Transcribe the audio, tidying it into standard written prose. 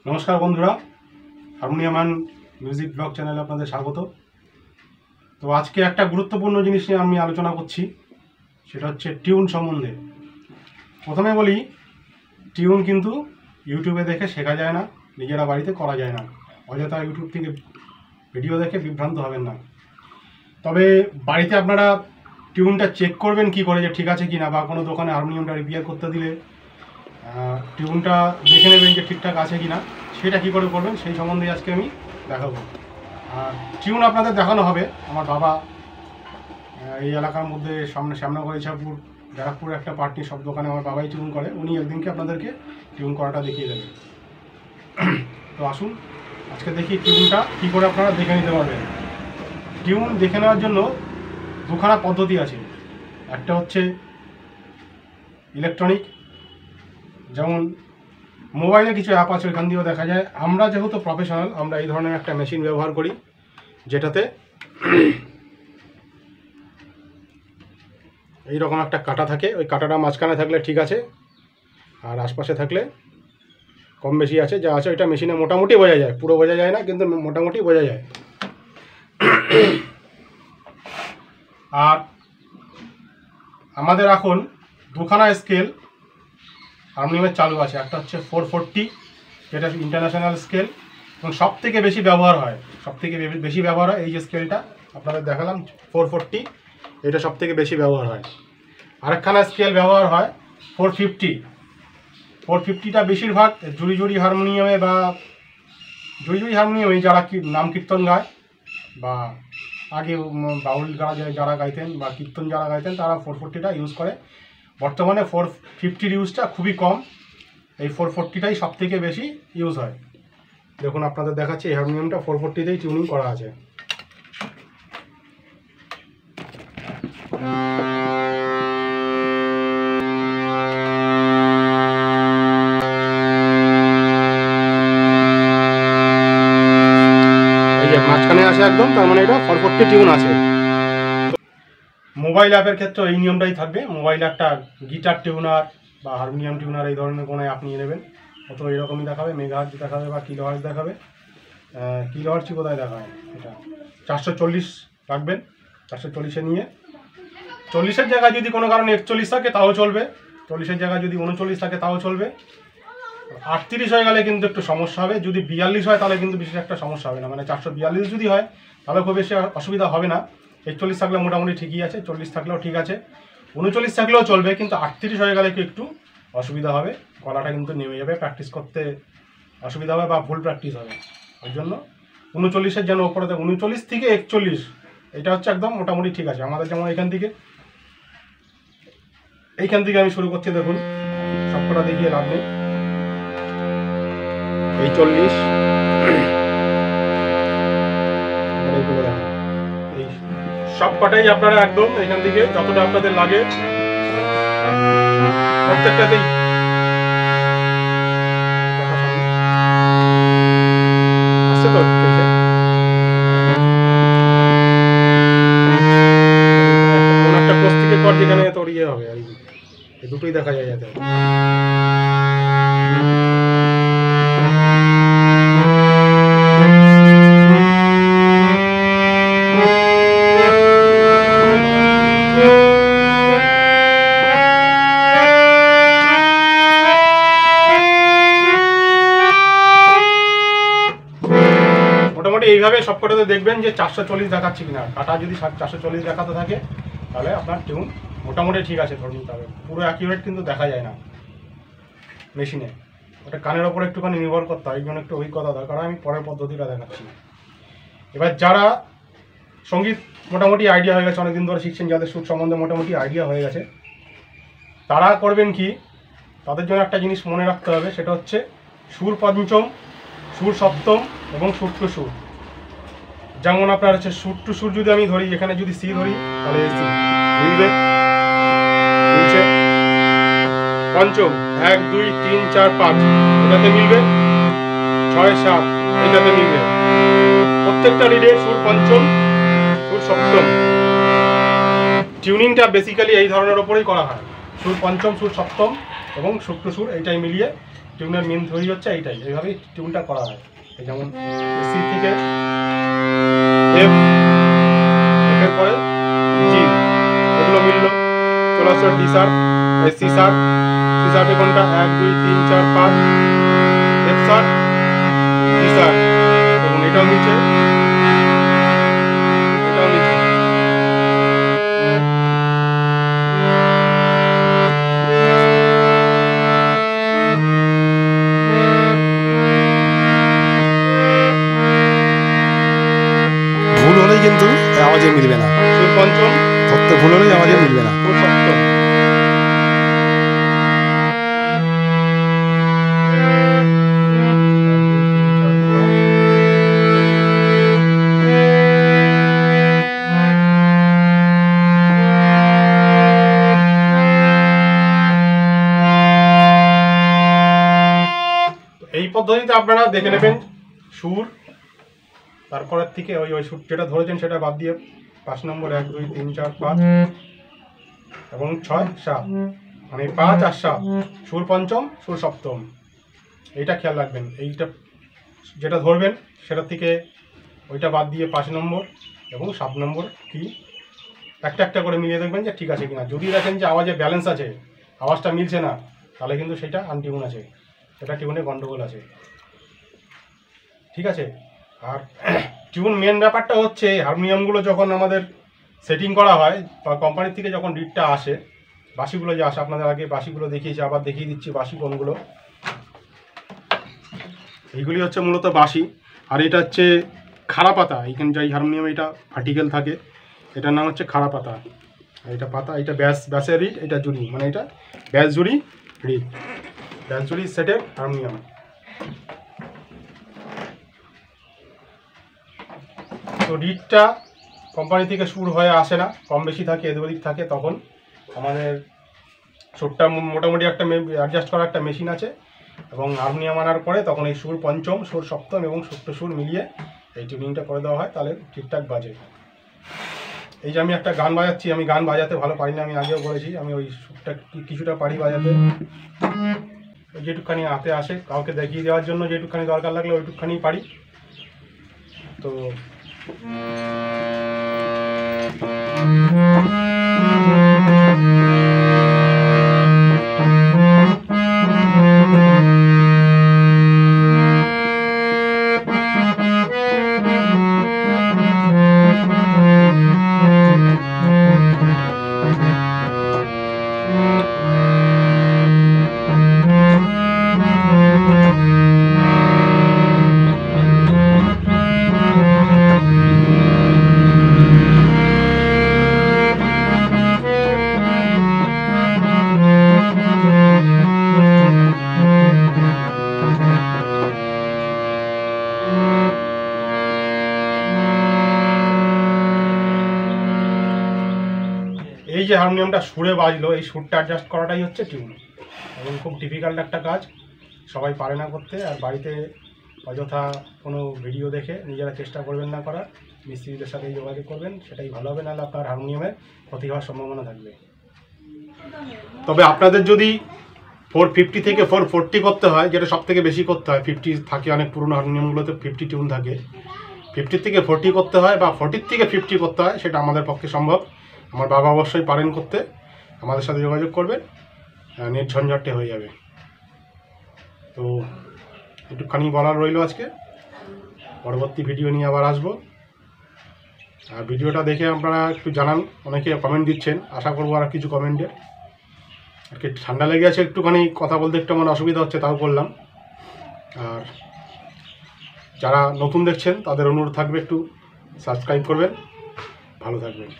নমস্কার বন্ধুরা, harmonium music blog চ্যানেলে আপনাদের স্বাগত। তো আজকে একটা গুরুত্বপূর্ণ জিনিস নিয়ে আমি আলোচনা করছি, সেটা হচ্ছে টিউন সম্বন্ধে। প্রথমে বলি, টিউন কিন্তু ইউটিউবে দেখে শেখা যায় না, নিজেরা বাড়িতে করা যায় না। অযথা ইউটিউব থেকে ভিডিও দেখে বিভ্রান্ত হবেন না। তবে বাড়িতে আপনারা টিউনটা চেক করবেন কি করে, যে ঠিক আছে কি না, বা কোনো দোকানে হারমোনিয়ামটা রিপেয়ার করতে দিলে টিউনটা দেখে নেবেন যে ঠিকঠাক আছে কি না। সেটা কী করে করবেন সেই সম্বন্ধে আজকে আমি দেখাবো। আর টিউন আপনাদের দেখানো হবে। আমার বাবা এই এলাকার মধ্যে শ্যামনগর, ইছাপুর, ব্যারাকপুর একটা পার্টি সব দোকানে আমার বাবাই টিউন করে। উনি একদিনকে আপনাদেরকে টিউন করাটা দেখিয়ে দেবেন। তো আসুন আজকে দেখি টিউনটা কী করে আপনারা দেখে নিতে পারবেন। টিউন দেখে নেওয়ার জন্য দুখানা পদ্ধতি আছে। একটা হচ্ছে ইলেকট্রনিক, যেমন মোবাইলে কিছু অ্যাপ আছে, ওইখান দিয়েও দেখা যায়। আমরা যেহেতু প্রফেশনাল, আমরা এই ধরনের একটা মেশিন ব্যবহার করি, যেটাতে এইরকম একটা কাঁটা থাকে। ওই কাঁটাটা মাঝখানে থাকলে ঠিক আছে, আর আশপাশে থাকলে কম বেশি আছে। যা আছে ওইটা মেশিনে মোটামুটি বোঝা যায়, পুরো বোঝা যায় না, কিন্তু মোটামুটি বোঝা যায়। আর আমাদের এখন দুখানা স্কেল হারমোনিয়ামের চালু আছে। একটা হচ্ছে 440, যেটা ইন্টারন্যাশনাল স্কেল এবং সব থেকে বেশি ব্যবহার হয়। বেশি ব্যবহার হয় এই যে স্কেলটা আপনাদের দেখালাম 440, এটা সব থেকে বেশি ব্যবহার হয়। আরেকখানা স্কেল ব্যবহার হয় 450টা বেশিরভাগ জুড়ি হারমোনিয়ামে বা জুড়ি হারমোনিয়ামে যারা নাম কীর্তন গায়, বা আগে বাউল যারা গাইতেন বা কীর্তন যারা গাইতেন, তারা 440টা ইউজ করে। বর্তমানে 450 ইউজটা খুবই কম, এই 440টাই সব থেকে বেশি ইউজ হয়। দেখুন আপনাদের দেখাচ্ছি, এই হারমোনিয়ামটা 440তেই টিউনিং করা আছে। এই যে মাঝখানে আছে একদম, তার মানে এটা 440 টিউন আছে। মোবাইল অ্যাপের ক্ষেত্রে এই নিয়মটাই থাকবে। মোবাইলে একটা গিটার টিউনার বা হারমোনিয়াম টিউনার এই ধরনের কোনো অ্যাপ নিয়ে নেবেন, অত এরকমই দেখাবে, মেগাহার্জ দেখাবে বা কিলোহার্জ দেখাবে। কিলোহার্জই কোথায় দেখায়, এটা 440 রাখবেন। 440-এ নিয়ে 40-এর জায়গায় যদি কোনো কারণে 41 থাকে তাও চলবে, 40-এর জায়গায় যদি 39 থাকে তাও চলবে। 38 হয়ে গেলে কিন্তু একটু সমস্যা হবে। যদি 42 হয় তাহলে কিন্তু বিশেষ একটা সমস্যা হবে না, মানে 442 যদি হয় তাহলে খুব বেশি অসুবিধা হবে না। 41 থাকলে মোটামুটি ঠিকই আছে, 40 থাকলেও ঠিক আছে, 39 থাকলেও চলবে। কিন্তু 38 হয়ে গেলে একটু অসুবিধা হবে, গলাটা কিন্তু নেমে যাবে, প্র্যাকটিস করতে অসুবিধা হবে বা ভুল প্র্যাকটিস হবে। ওই জন্য 39-এর যেন ওপরে, 39 থেকে 41 এটা হচ্ছে একদম মোটামুটি ঠিক আছে। আমাদের যেমন এইখান থেকে আমি শুরু করছি। দেখুন সবকটা দেখিয়ে লাভ নেই। এই 40, এইগুলো দেখুন, এই সব কটাই আপনারা একদম এখান থেকে যতটা আপনাদের লাগে প্রত্যেকটাতেই আসছে তো। কোন একটা প্লাস্টিকের কর যেখানে তোর ইয়ে হবে, আর এই দুটোই দেখা যায় যাতে। মোটামুটি এইভাবে সবকটাতে দেখবেন যে 440 দেখাচ্ছে কিনা। কাটা যদি 440 দেখাতে থাকে তাহলে আপনার টিউন মোটামুটি ঠিক আছে ধরে নিতে হবে। পুরো অ্যাকিউরেট কিন্তু দেখা যায় না মেশিনে, ওটা কানের ওপর একটুখানি নির্ভর করতে হয়। এই জন্য একটু অভিজ্ঞতা দরকার। আমি পরের পদ্ধতিটা দেখাচ্ছি। এবার যারা সঙ্গীত মোটামুটি আইডিয়া হয়ে গেছে, অনেকদিন ধরে শিখছেন, যাদের সুর সম্বন্ধে মোটামুটি আইডিয়া হয়ে গেছে, তারা করবেন কি, তাদের জন্য একটা জিনিস মনে রাখতে হবে, সেটা হচ্ছে সুর পঞ্চম, সুর সপ্তম এবং সুর টু সুর। যেমন আপনার হচ্ছে সুর টু সুর যদি আমি ধরি, এখানে যদি সি ধরি তাহলে সি মিলবে, মিলছে। পঞ্চম 1 2 3 4 5 এটাতে মিলবে, 6 7 এটাতে মিলবে। প্রত্যেকটা রিডে সুর পঞ্চম, সুর সপ্তম। টিউনিংটা বেসিক্যালি এই ধরনের ওপরেই করা হয়, সুর পঞ্চম, সুর সপ্তম এবং সুর টু সুর এইটাই মিলিয়ে টিউনের মেন থিওরি হচ্ছে এইটাই, এইভাবেই টিউনটা করা হয়। এই যেমন সি থেকে এফ, এফের পরে জি, এগুলো মিললো, চলে আসলো ডি শার্প, এই সি শার্প, সি শার্পে কোনটা 1 2 3 4 5, এফ শার্প, ডি শার্প, এবং এটাও মিলছে, এটাও মিলছে। ভুল হলেই কিন্তু আওয়াজে মিলবে না, সুর পঞ্চম, ধরতে ভুল হলেই আওয়াজে মিলবে না। সুর সপ্তম। এই পদ্ধতিতে আপনারা দেখে নেবেন সুর, তারপরের থেকে ওই ওই সুর যেটা ধরেছেন সেটা বাদ দিয়ে 5 নম্বর 1 2 3 4 5 এবং 6 7, মানে 5 আর 7 সুর পঞ্চম, সুর সপ্তম, এইটা খেয়াল রাখবেন। এইটা যেটা ধরবেন সেটা থেকে ওইটা বাদ দিয়ে 5 নম্বর এবং 7 নম্বর কি একটা একটা করে মিলিয়ে দেখবেন যে ঠিক আছে কিনা। যদি দেখেন যে আওয়াজে ব্যালেন্স আছে, আওয়াজটা মিলছে না, তাহলে কিন্তু সেটা আনটিউন আছে, সেটা টিউনে গন্ডগোল আছে, ঠিক আছে। আর টিউন মেন ব্যাপারটা হচ্ছে হারমোনিয়ামগুলো যখন আমাদের সেটিং করা হয় বা কোম্পানির থেকে যখন ডিটটা আসে, বাঁশিগুলো যে আসে, আপনাদের আগে বাঁশিগুলো দেখিয়েছি, আবার দেখিয়ে দিচ্ছি বাঁশি কোনগুলো। এইগুলি হচ্ছে মূলত বাঁশি, আর এটা হচ্ছে খাড়া পাতা। এইখানে যে হারমোনিয়াম এটা ভার্টিক্যাল থাকে, এটার নাম হচ্ছে খাড়া পাতা। এটা পাতা, এটা ব্যাসের রিড, এটা জুড়ি, মানে এটা ব্যাস জুড়ি রিড, ব্যাস জুড়ি সেটের হারমোনিয়াম। তো রিডটা কোম্পানি থেকে সুর হয়ে আসে না, কম বেশি থাকে, এদিক ওদিক থাকে, তখন আমাদের সুরটা মোটামুটি একটা অ্যাডজাস্ট করা একটা মেশিন আছে, এবং হারমোনিয়াম আনার পরে তখন এই সুর পঞ্চম, সুর সপ্তম এবং ষষ্ঠ সুর মিলিয়ে এই টিউনিংটা করে দেওয়া হয়, তাহলে ঠিকঠাক বাজে। এই যে আমি একটা গান বাজাচ্ছি, আমি গান বাজাতে ভালো পারি না, আমি আগেও বলেছি, আমি ওই সুরটা কিছুটা পারি বাজাতে, যেটুকখানি হাতে আসে, কাউকে দেখিয়ে দেওয়ার জন্য যেটুকখানি দরকার লাগলে ওইটুকখানি পারি। তো এই যে হারমোনিয়ামটা সুরে বাজলো, এই সুরটা অ্যাডজাস্ট করাটাই হচ্ছে টিউন, এবং খুব ডিফিকাল্ট একটা কাজ, সবাই পারে না করতে। আর বাড়িতে অযথা কোনো ভিডিও দেখে নিজেরা চেষ্টা করবেন না করার, মিস্ত্রিদের সাথে যোগাযোগ করবেন, সেটাই ভালো হবে, নাহলে আপনার হারমোনিয়ামের ক্ষতি হওয়ার সম্ভাবনা থাকবে। তবে আপনাদের যদি 450 থেকে 440 করতে হয়, যেটা সব থেকে বেশি করতে হয়, 50 থাকে অনেক পুরনো হারমোনিয়ামগুলোতে 50 টিউন থাকে, 50 থেকে 40 করতে হয় বা 40 থেকে 50 করতে হয়, সেটা আমাদের পক্ষে সম্ভব। আমার বাবা অবশ্যই পারেন করতে, আমাদের সাথে যোগাযোগ করবেন, নেট ঝঞ্ঝাটে হয়ে যাবে। তো একটুখানি বলার রইলো আজকে, পরবর্তী ভিডিও নিয়ে আবার আসবো। আর ভিডিওটা দেখে আপনারা একটু জানান, অনেকে কমেন্ট দিচ্ছেন, আশা করবো আর কিছু কমেন্টের। আর কি ঠান্ডা লেগে আছে, একটুখানি কথা বলতে একটু আমার অসুবিধা হচ্ছে, তাও বললাম। আর যারা নতুন দেখছেন তাদের অনুরোধ থাকবে একটু সাবস্ক্রাইব করবেন, ভালো থাকবেন।